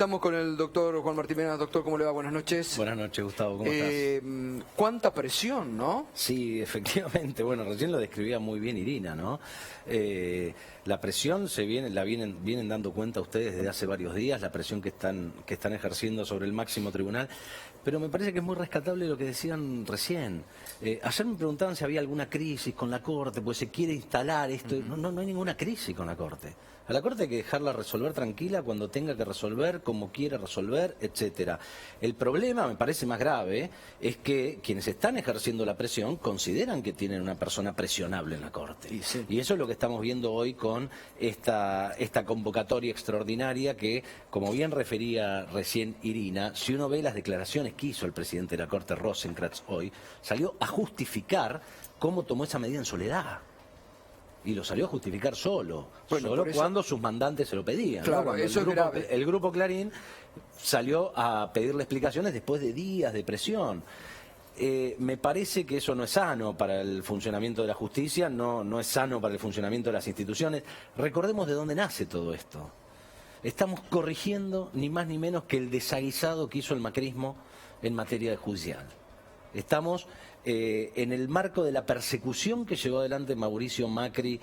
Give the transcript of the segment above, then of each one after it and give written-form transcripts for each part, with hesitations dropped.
Estamos con el doctor Juan Martín Mena. Doctor, ¿cómo le va? Buenas noches. Buenas noches, Gustavo, ¿cómo estás? ¿Cuánta presión, no? Sí, efectivamente. Bueno, recién lo describía muy bien Irina, ¿no? La presión vienen dando cuenta ustedes desde hace varios días, la presión que están ejerciendo sobre el máximo tribunal. Pero me parece que es muy rescatable lo que decían recién. Ayer me preguntaban si había alguna crisis con la Corte, pues se quiere instalar esto. No hay ninguna crisis con la Corte. A la Corte hay que dejarla resolver tranquila cuando tenga que resolver, como quiera resolver, etcétera. El problema, me parece más grave, es que quienes están ejerciendo la presión consideran que tienen una persona presionable en la Corte. Sí. Y eso es lo que estamos viendo hoy con esta convocatoria extraordinaria que, como bien refería recién Irina, si uno ve las declaraciones que hizo el presidente de la Corte, Rosenkrantz, hoy, salió a justificar cómo tomó esa medida en soledad. Y lo salió a justificar solo cuando sus mandantes se lo pedían. Claro, ¿no? eso es grave. El grupo Clarín salió a pedirle explicaciones después de días de presión. Me parece que eso no es sano para el funcionamiento de la justicia, no es sano para el funcionamiento de las instituciones. Recordemos de dónde nace todo esto. Estamos corrigiendo ni más ni menos que el desaguisado que hizo el macrismo en materia judicial. Estamos en el marco de la persecución que llevó adelante Mauricio Macri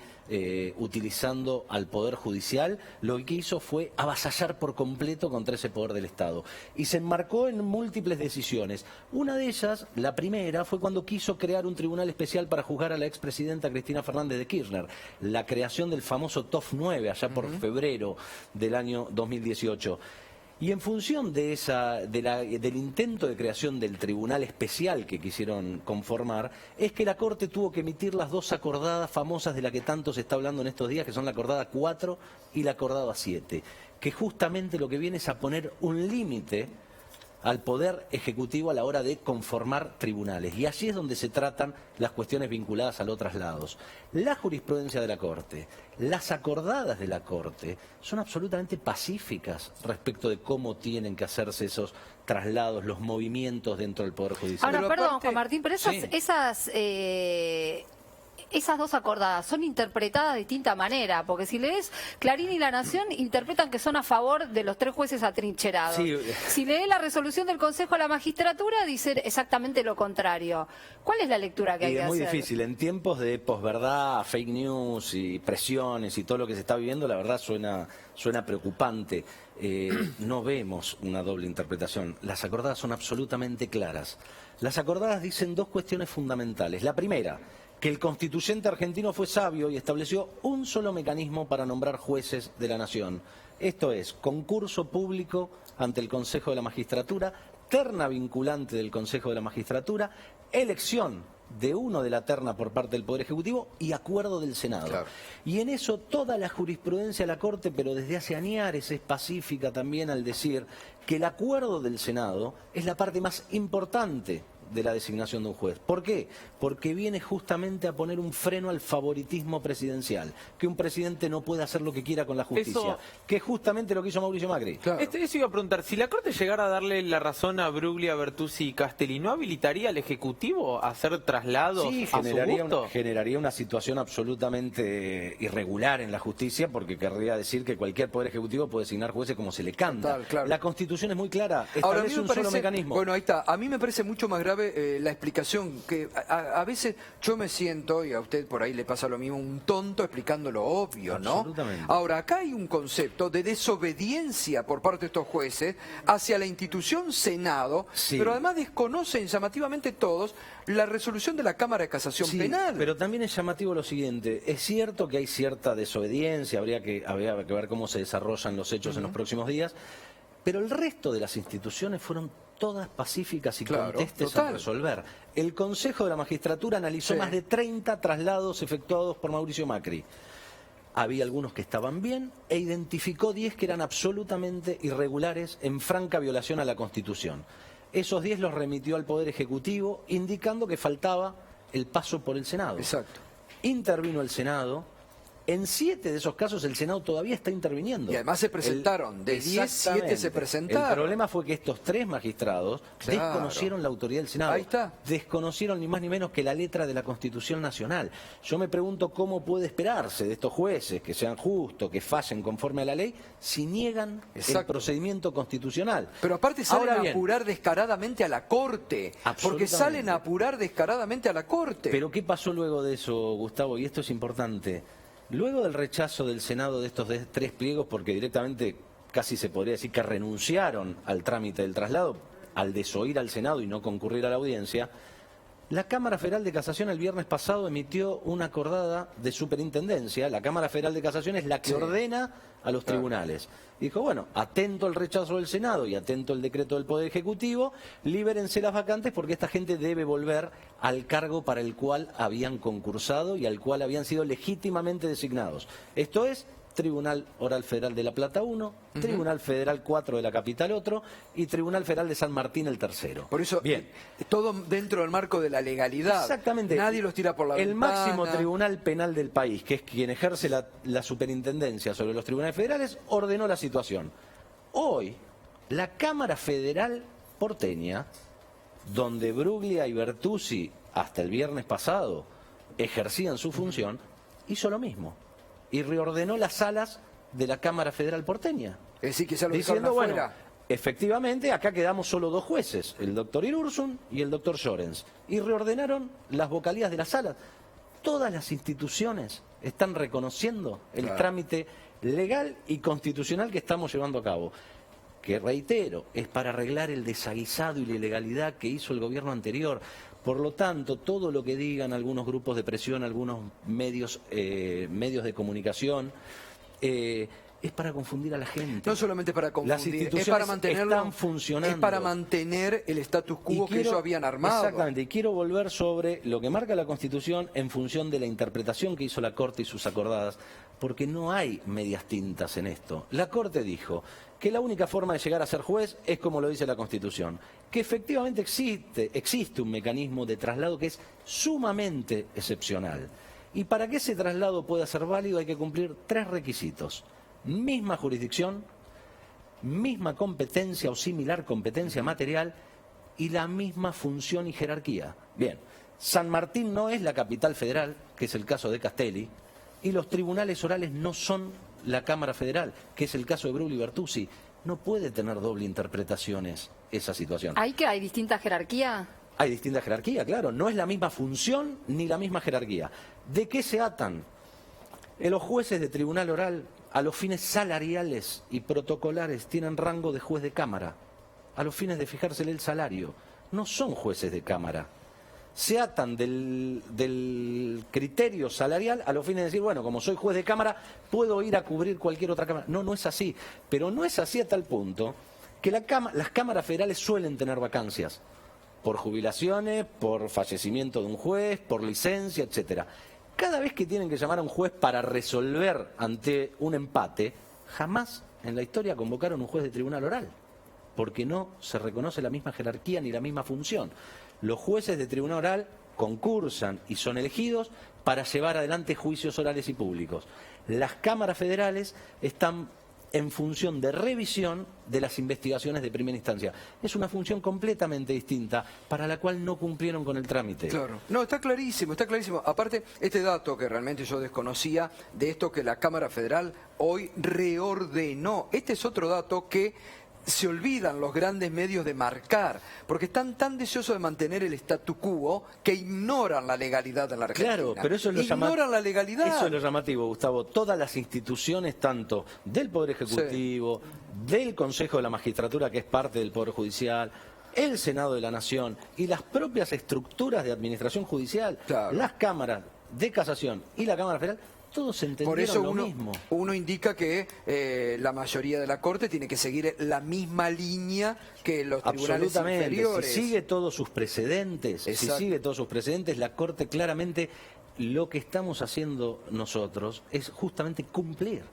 utilizando al Poder Judicial. Lo que hizo fue avasallar por completo contra ese poder del Estado. Y se enmarcó en múltiples decisiones. Una de ellas, la primera, fue cuando quiso crear un tribunal especial para juzgar a la expresidenta Cristina Fernández de Kirchner. La creación del famoso TOF 9, allá por febrero del año 2018. Y en función de del intento de creación del tribunal especial que quisieron conformar, es que la Corte tuvo que emitir las dos acordadas famosas de las que tanto se está hablando en estos días, que son la acordada 4 y la acordada 7, que justamente lo que viene es a poner un límite al Poder Ejecutivo a la hora de conformar tribunales. Y allí es donde se tratan las cuestiones vinculadas a los traslados. La jurisprudencia de la Corte, las acordadas de la Corte, son absolutamente pacíficas respecto de cómo tienen que hacerse esos traslados, los movimientos dentro del Poder Judicial. Ahora, perdón, aparte, Juan Martín, pero esas dos acordadas son interpretadas de distinta manera, porque si lees Clarín y La Nación, interpretan que son a favor de los 3 jueces atrincherados. Sí. Si lees la resolución del Consejo de la Magistratura, dice exactamente lo contrario. ¿Cuál es la lectura que hay que hacer? Es muy difícil. En tiempos de posverdad, fake news y presiones y todo lo que se está viviendo, la verdad suena preocupante. No vemos una doble interpretación. Las acordadas son absolutamente claras. Las acordadas dicen dos cuestiones fundamentales. La primera, que el constituyente argentino fue sabio y estableció un solo mecanismo para nombrar jueces de la nación. Esto es, concurso público ante el Consejo de la Magistratura, terna vinculante del Consejo de la Magistratura, elección de uno de la terna por parte del Poder Ejecutivo y acuerdo del Senado. Claro. Y en eso toda la jurisprudencia de la Corte, pero desde hace añares, es pacífica también al decir que el acuerdo del Senado es la parte más importante de la designación de un juez. ¿Por qué? Porque viene justamente a poner un freno al favoritismo presidencial, que un presidente no puede hacer lo que quiera con la justicia, que es justamente lo que hizo Mauricio Macri. Claro. Eso iba a preguntar, si la Corte llegara a darle la razón a Bruglia, Bertuzzi y Castelli, ¿no habilitaría al Ejecutivo a hacer traslados Sí, a su gusto? generaría una situación absolutamente irregular en la justicia, porque querría decir que cualquier Poder Ejecutivo puede designar jueces como se le canta. Total, claro. La Constitución es muy clara, Ahora, a mí establece me un parece, solo mecanismo. Bueno, ahí está. A mí me parece mucho más grave la explicación, que a veces yo me siento, y a usted por ahí le pasa lo mismo, un tonto explicando lo obvio, ¿no? Absolutamente. Ahora, acá hay un concepto de desobediencia por parte de estos jueces hacia la institución Senado, Sí. pero además desconocen llamativamente todos la resolución de la Cámara de Casación Sí, Penal. pero también es llamativo lo siguiente, es cierto que hay cierta desobediencia, habría que ver cómo se desarrollan los hechos en los próximos días, pero el resto de las instituciones fueron todas pacíficas y Claro, contestes total. a resolver. El Consejo de la Magistratura analizó Sí. más de 30 traslados efectuados por Mauricio Macri. Había algunos que estaban bien e identificó 10 que eran absolutamente irregulares en franca violación a la Constitución. Esos 10 los remitió al Poder Ejecutivo, indicando que faltaba el paso por el Senado. Exacto. Intervino el Senado, En 7 de esos casos el Senado todavía está interviniendo. Y además se presentaron, de 10, 7 se presentaron. El problema fue que estos 3 magistrados Claro. desconocieron la autoridad del Senado. Ahí está. Desconocieron ni más ni menos que la letra de la Constitución Nacional. Yo me pregunto cómo puede esperarse de estos jueces que sean justos, que fallen conforme a la ley, si niegan el Exacto. procedimiento constitucional. Pero aparte salen Ahora a bien, apurar descaradamente a la Corte. Porque Absolutamente. salen a apurar descaradamente a la Corte. Pero ¿qué pasó luego de eso, Gustavo? Y esto es importante. Luego del rechazo del Senado de estos 3 pliegos, porque directamente casi se podría decir que renunciaron al trámite del traslado, al desoír al Senado y no concurrir a la audiencia, la Cámara Federal de Casación el viernes pasado emitió una acordada de superintendencia. La Cámara Federal de Casación es la que Sí. ordena a los tribunales. Dijo, bueno, atento al rechazo del Senado y atento al decreto del Poder Ejecutivo, libérense las vacantes porque esta gente debe volver al cargo para el cual habían concursado y al cual habían sido legítimamente designados. Esto es Tribunal Oral Federal de La Plata 1, Tribunal Federal 4 de la Capital otro y Tribunal Federal de San Martín el tercero. Por eso, Bien. todo dentro del marco de la legalidad. Exactamente. Nadie los tira por la El ventana. máximo tribunal penal del país, que es quien ejerce la superintendencia sobre los tribunales federales, ordenó la situación. Hoy, la Cámara Federal porteña, donde Bruglia y Bertuzzi, hasta el viernes pasado, ejercían su función, hizo lo mismo. Y reordenó las salas de la Cámara Federal porteña. Es decir, que ya lo Diciendo, dejaron bueno, afuera. efectivamente, acá quedamos solo 2 jueces, el doctor Irursun y el doctor Llorens, y reordenaron las vocalías de las salas. Todas las instituciones están reconociendo el Claro. trámite legal y constitucional que estamos llevando a cabo, que reitero, es para arreglar el desaguisado y la ilegalidad que hizo el gobierno anterior. Por lo tanto, todo lo que digan algunos grupos de presión, algunos medios de comunicación, es para confundir a la gente. No solamente para Las confundir, es instituciones para mantenerlo, están funcionando. es para mantener el status quo que ellos habían armado. Exactamente, y quiero volver sobre lo que marca la Constitución en función de la interpretación que hizo la Corte y sus acordadas, porque no hay medias tintas en esto. La Corte dijo que la única forma de llegar a ser juez es como lo dice la Constitución, que efectivamente existe un mecanismo de traslado que es sumamente excepcional. Y para que ese traslado pueda ser válido hay que cumplir 3 requisitos. Misma jurisdicción, misma competencia o similar competencia material y la misma función y jerarquía. Bien, San Martín no es la capital federal, que es el caso de Castelli, y los tribunales orales no son la Cámara Federal, que es el caso de Bruglia y Bertuzzi. No puede tener doble interpretaciones esa situación. ¿Hay que hay distinta jerarquía? Hay distinta jerarquía, claro. No es la misma función ni la misma jerarquía. ¿De qué se atan? Los jueces de tribunal oral, a los fines salariales y protocolares, tienen rango de juez de cámara. A los fines de fijársele el salario. No son jueces de cámara. Se atan del criterio salarial a los fines de decir, bueno, como soy juez de cámara, puedo ir a cubrir cualquier otra cámara. No, no es así. Pero no es así a tal punto que las cámaras federales suelen tener vacancias. Por jubilaciones, por fallecimiento de un juez, por licencia, etcétera. Cada vez que tienen que llamar a un juez para resolver ante un empate, jamás en la historia convocaron un juez de tribunal oral, porque no se reconoce la misma jerarquía ni la misma función. Los jueces de tribunal oral concursan y son elegidos para llevar adelante juicios orales y públicos. Las cámaras federales están en función de revisión de las investigaciones de primera instancia. Es una función completamente distinta para la cual no cumplieron con el trámite. Claro. No, está clarísimo, está clarísimo. Aparte, este dato que realmente yo desconocía, de esto que la Cámara Federal hoy reordenó. Este es otro dato que se olvidan los grandes medios de marcar, porque están tan deseosos de mantener el statu quo que ignoran la legalidad de la Argentina. Claro, pero eso es lo ignoran la legalidad. Eso es lo llamativo, Gustavo. Todas las instituciones, tanto del Poder Ejecutivo, del Consejo de la Magistratura, que es parte del Poder Judicial, el Senado de la Nación y las propias estructuras de administración judicial, claro, las cámaras de casación y la Cámara Federal, todos entendieron por eso lo mismo. Uno indica que la mayoría de la Corte tiene que seguir la misma línea que los tribunales Absolutamente. inferiores. Si sigue todos sus precedentes, la Corte claramente lo que estamos haciendo nosotros es justamente cumplir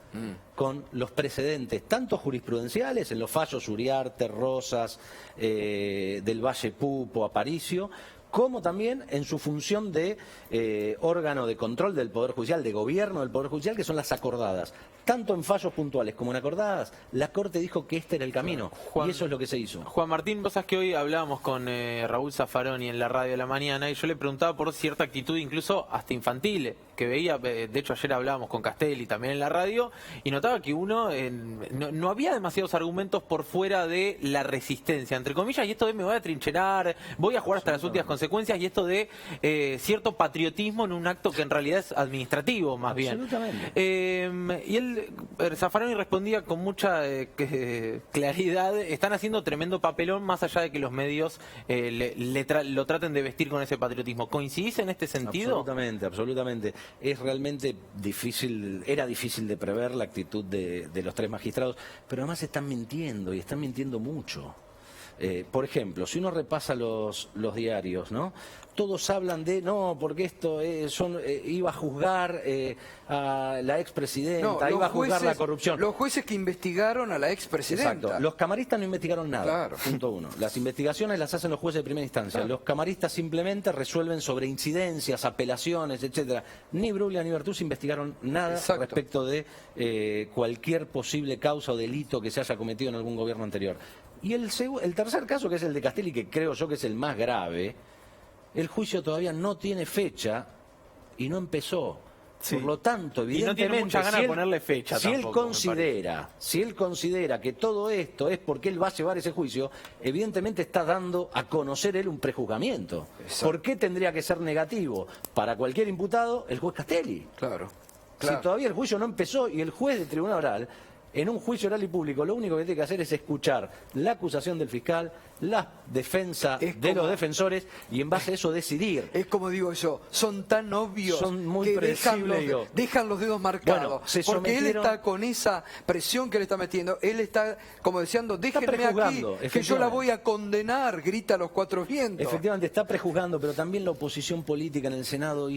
con los precedentes, tanto jurisprudenciales, en los fallos Uriarte, Rosas, del Valle Pupo, Aparicio, como también en su función de órgano de control del Poder Judicial, de gobierno del Poder Judicial, que son las acordadas. Tanto en fallos puntuales como en acordadas, la Corte dijo que este era el camino, Juan, y eso es lo que se hizo. Juan Martín, vos sabés que hoy hablábamos con Raúl Zaffaroni en la radio de la mañana, y yo le preguntaba por cierta actitud, incluso hasta infantil, que veía. De hecho ayer hablábamos con Castelli también en la radio, y notaba que no había demasiados argumentos por fuera de la resistencia, entre comillas, y esto de me voy a trincherar, voy a jugar hasta las últimas consecuencias, y esto de cierto patriotismo en un acto que en realidad es administrativo más bien. Absolutamente. Y Zaffaroni respondía con mucha claridad: están haciendo tremendo papelón, más allá de que los medios lo traten de vestir con ese patriotismo. ¿Coincidís en este sentido? Absolutamente, absolutamente. Es realmente difícil, era difícil de prever la actitud de los 3 magistrados, pero además están mintiendo, y están mintiendo mucho. Por ejemplo, si uno repasa los diarios, ¿no? Todos hablan de, no, porque esto iba a juzgar a la expresidenta, iba a juzgar la corrupción. Los jueces que investigaron a la expresidenta. Exacto. Los camaristas no investigaron nada, claro. Punto 1. Las investigaciones las hacen los jueces de primera instancia. Claro. Los camaristas simplemente resuelven sobre incidencias, apelaciones, etcétera. Ni Bruglia ni Bertuzzi investigaron nada. Exacto. Respecto de cualquier posible causa o delito que se haya cometido en algún gobierno anterior. Y el tercer caso, que es el de Castelli, que creo yo que es el más grave, el juicio todavía no tiene fecha y no empezó. Sí. Por lo tanto, evidentemente, y no tiene mucha ganas de ponerle fecha tampoco, si él considera que todo esto es porque él va a llevar ese juicio, evidentemente está dando a conocer él un prejuzgamiento. Exacto. ¿Por qué tendría que ser negativo para cualquier imputado el juez Castelli? Claro. Si todavía el juicio no empezó y el juez del Tribunal Oral, en un juicio oral y público, lo único que tiene que hacer es escuchar la acusación del fiscal, la defensa de los defensores, y en base a eso decidir. Es como digo yo, son tan obvios, son muy que dejan los dedos marcados. Bueno, porque él está con esa presión que le está metiendo, él está como diciendo, déjenme aquí, que yo la voy a condenar, grita a los 4 vientos. Efectivamente, está prejuzgando, pero también la oposición política en el Senado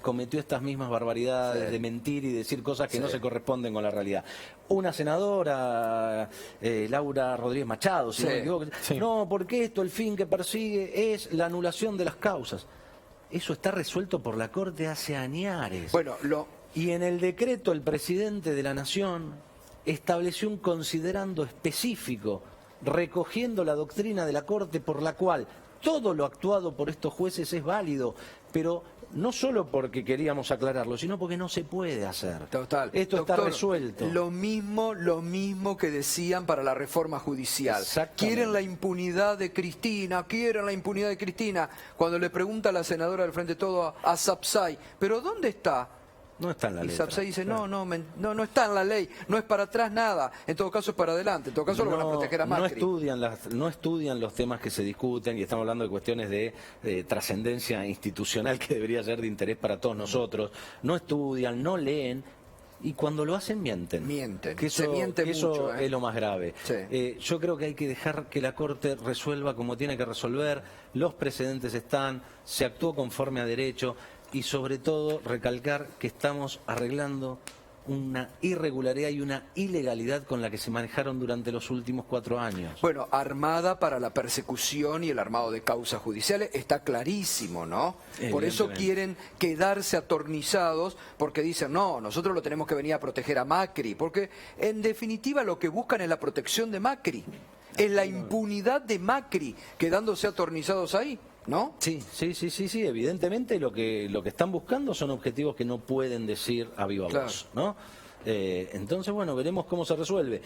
cometió estas mismas barbaridades, sí, de mentir y decir cosas que no se corresponden con la realidad. Una senadora, Laura Rodríguez Machado, si no me equivoco, no, porque el fin que persigue es la anulación de las causas. Eso está resuelto por la Corte hace añares. Bueno, y en el decreto el presidente de la Nación estableció un considerando específico, recogiendo la doctrina de la Corte por la cual todo lo actuado por estos jueces es válido, pero no solo porque queríamos aclararlo, sino porque no se puede hacer. Total. Esto está resuelto. Lo mismo que decían para la reforma judicial. Quieren la impunidad de Cristina, Cuando le pregunta a la senadora del Frente Todo a Sapsay, ¿pero dónde está? No está en la ley. Y Sapsay dice, no está en la ley, no es para atrás nada, en todo caso es para adelante, en todo caso lo van a proteger a Macri. No estudian los temas que se discuten, y estamos hablando de cuestiones de trascendencia institucional que debería ser de interés para todos nosotros. No estudian, no leen, y cuando lo hacen mienten. Se miente mucho. Es lo más grave. Sí. Yo creo que hay que dejar que la Corte resuelva como tiene que resolver. Los precedentes están, se actuó conforme a derecho. Y sobre todo recalcar que estamos arreglando una irregularidad y una ilegalidad con la que se manejaron durante los últimos 4 años. Bueno, armada para la persecución y el armado de causas judiciales, está clarísimo, ¿no? Por eso quieren quedarse atornillados, porque dicen, no, nosotros lo tenemos que venir a proteger a Macri, porque en definitiva lo que buscan es la protección de Macri, es la impunidad de Macri, quedándose atornillados ahí. ¿No? Sí, evidentemente lo que están buscando son objetivos que no pueden decir a viva voz, ¿no? Entonces, bueno, veremos cómo se resuelve.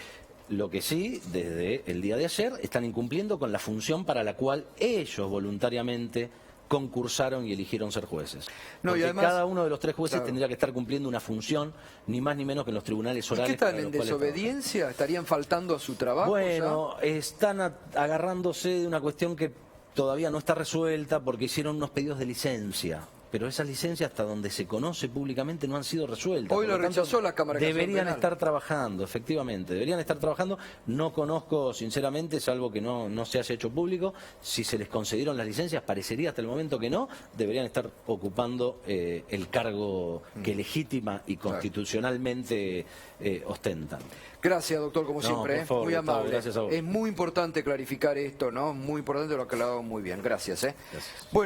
Lo que sí, desde el día de ayer, están incumpliendo con la función para la cual ellos voluntariamente concursaron y eligieron ser jueces. Porque además, cada uno de los 3 jueces tendría que estar cumpliendo una función, ni más ni menos que en los tribunales orales. ¿Y qué tal en desobediencia? ¿Estarían faltando a su trabajo? Bueno, están agarrándose de una cuestión que todavía no está resuelta, porque hicieron unos pedidos de licencia, pero esas licencias, hasta donde se conoce públicamente, no han sido resueltas. Hoy lo rechazó la Cámara de Casación Deberían Penal. estar trabajando, efectivamente, deberían estar trabajando. No conozco, sinceramente, salvo que no se haya hecho público, si se les concedieron las licencias, parecería hasta el momento que no, deberían estar ocupando el cargo que legítima y constitucionalmente ostentan. Gracias, doctor, como siempre, por favor, muy Gustavo, amable. gracias a vos. Es muy importante clarificar esto, ¿no? Muy importante, lo ha aclarado muy bien. Gracias, Gracias. Bueno.